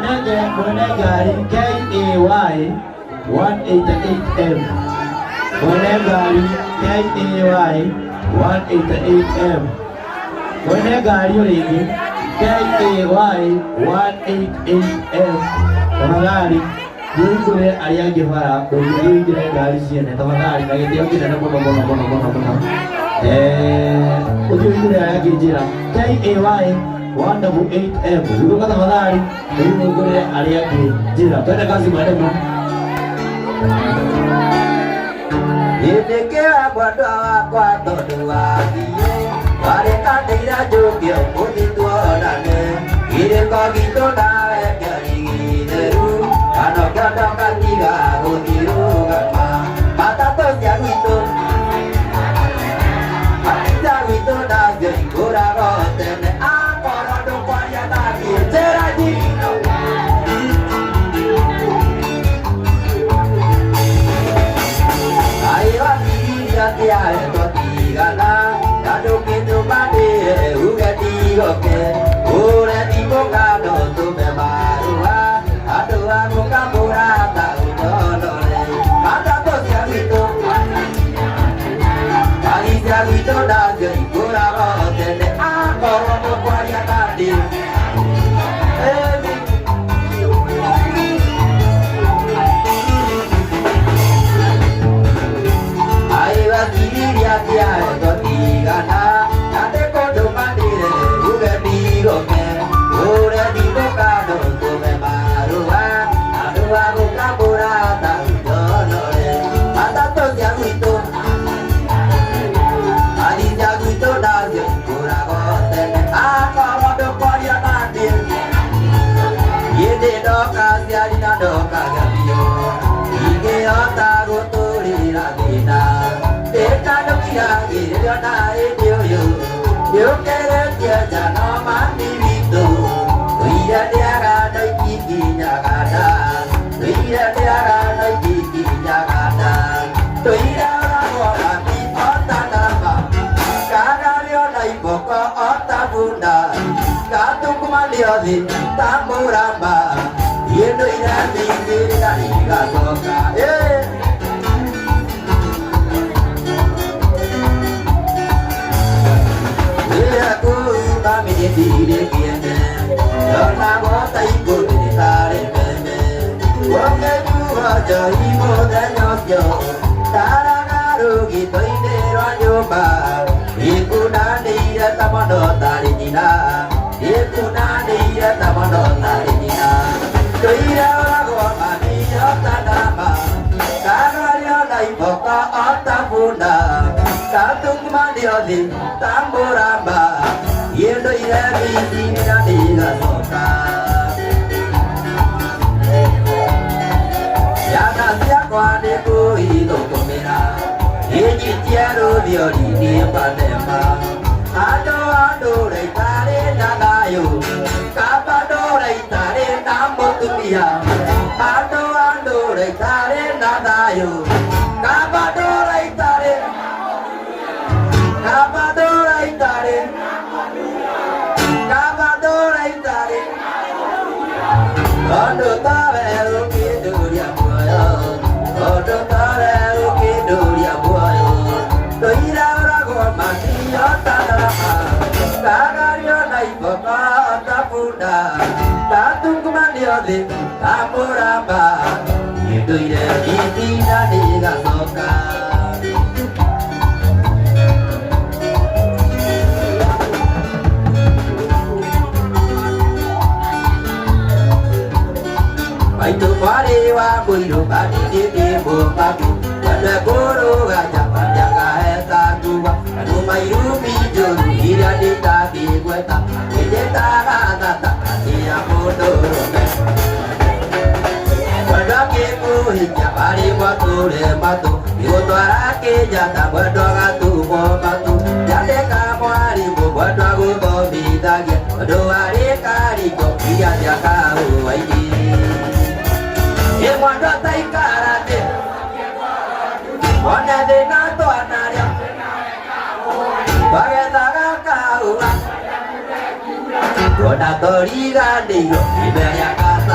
Mwenegari KAY 188M. Mwenegari KAY 188M. Mwenegari ulingi KAY 188M. Tafadhali Yungure aliangi fara Yungure gari siene. Tafadhali Nagitio kinene muno Yungure aliangi jira KAY 188M. Yunguka tafadhali Yungure aliangi jira. Twende kazi mademu. Yekea bwadwa kwa tondu wa thiyo warekanĩira njũkĩ ũmũthĩ tuonane irĩko gitũ nawe kĩarigĩtheru kanokĩondo gatiga gũthiĩ rũgama matatũ cia gwitũ nacio ikũraga o tene akorwo ndũkwaria nathiĩ njĩra njirino Tigana, Nado Kendo Mane, Ugatigoke, Ura Tibogano, Tumemarua, Adua Mukamurata, Udonore, Matato Siavito, Alicia Vito Nadio, Ikura Rotene, Akoro Quarianadi. Tigana, Nade Kondo Mandire, Ugatigoke, Ura Tibogano, Tumemarua, Adua Mukamurata, Udonore, Matato Siavito. Doka gabio, ige ota guturi radina, eka dokia ige na edioyo, yo kere tia jano mani vito, tuira diaga dai kiki jagada, tuira diaga dai kiki jagada, tuira ragola mi ota nama, kaga lio dai boko ota bunda, katu kumalio di tamburamba. Yendo ira mingi dari gasoka, aku kami di kiene, karena bota ibu di tarik meme, wongke juga jadi modernyo, taragaru gitu ini ranyoba, ibu nani ya tamono tarik nina, ibu nani ya tamono tarik nina. Tuira lago mani ota nama, kagario dai boka ota bunda, katung mandi odi tamburamba, yendo ire bisi nani gasoka. Yana siapa deku ito komera, yeji tiaro diori ni pandema, ado reitare nadayo, kapado reitare Tumia, ando reitare nadayo, kapado reitare, ando tare ukiduria buayo, ando tare ukiduria buayo, toira rago mania tanama, kagario naipoka atapunda. Tatung kumandiode, tamuramba, itu ide itina digasoka. Baitu pariwa buiru badi di bukaku, pada guru gajah panjang eta dua, anu mayu bijul ira di tadi gue tak, ide tak. Dia mundur, berdoaku hingga hari waktu lematu, diutara ke jatah berdoa tu batu, jadi kamu hari berdoa gue bidagi, berdoa hari kali kau dia kau ini, yang mana tai karate, mana dengan tuan naria, bagai tangan kau. Kona tori gandiro, iberia kata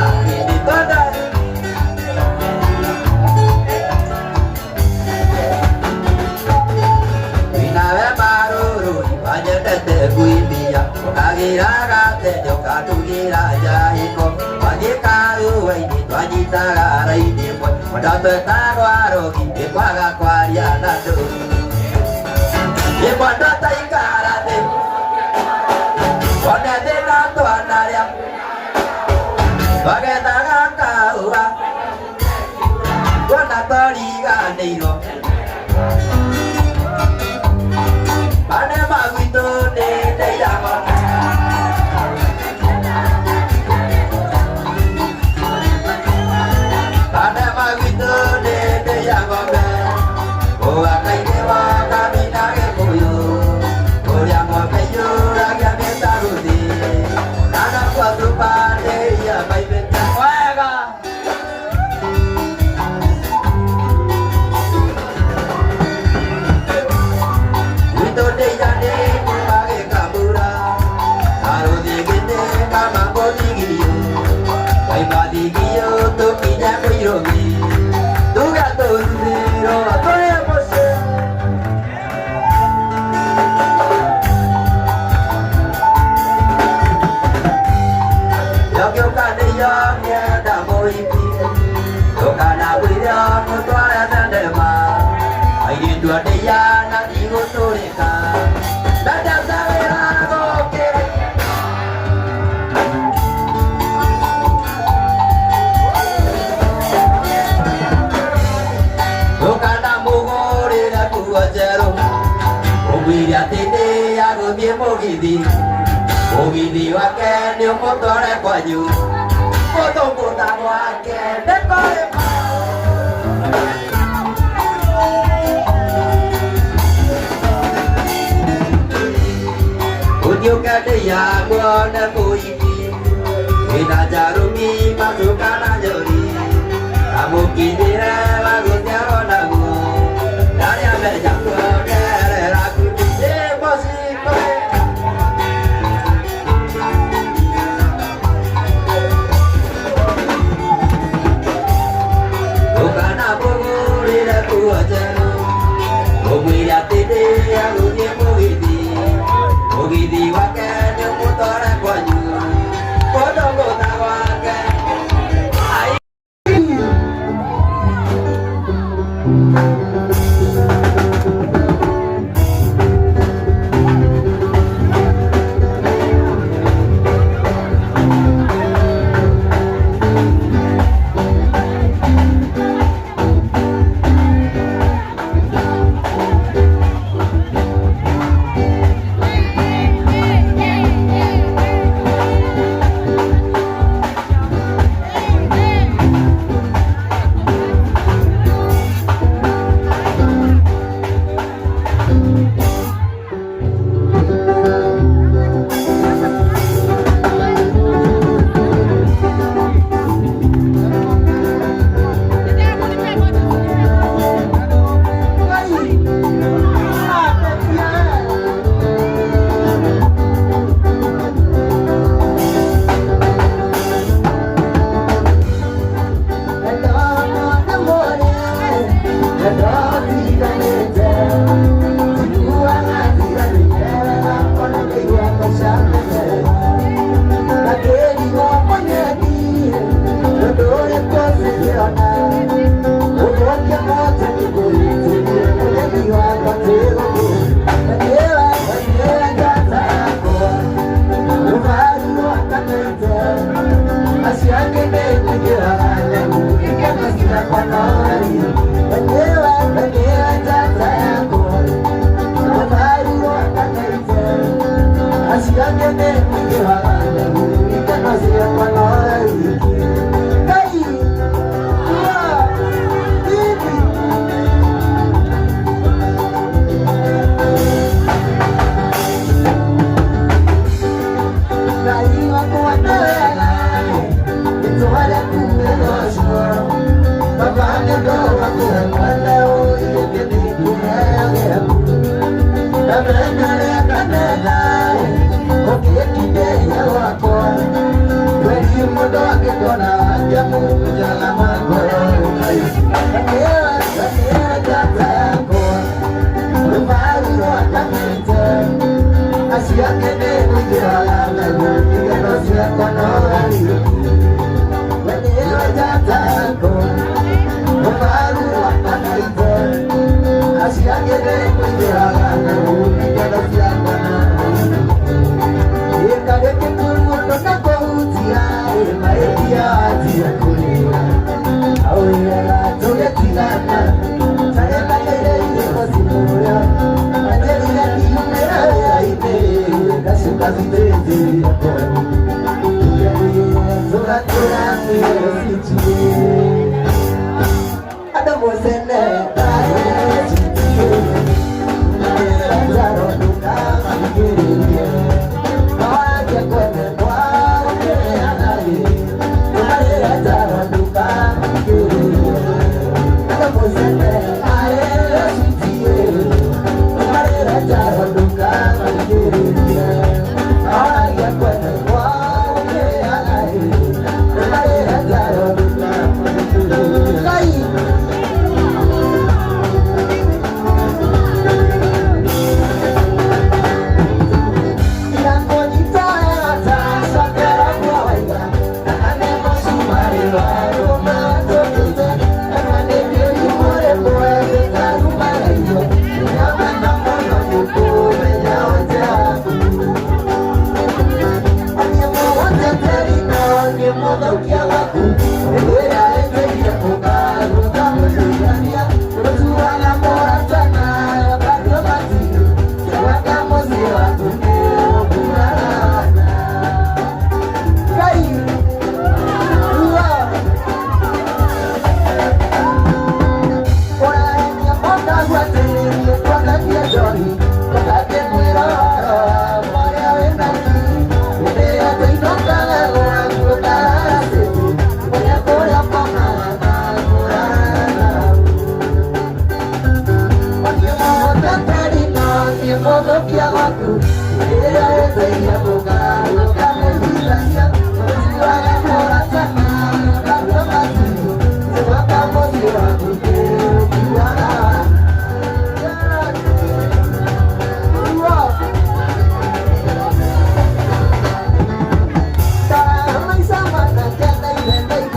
Ogidi wa Kenya mutore kwa juu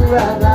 Right.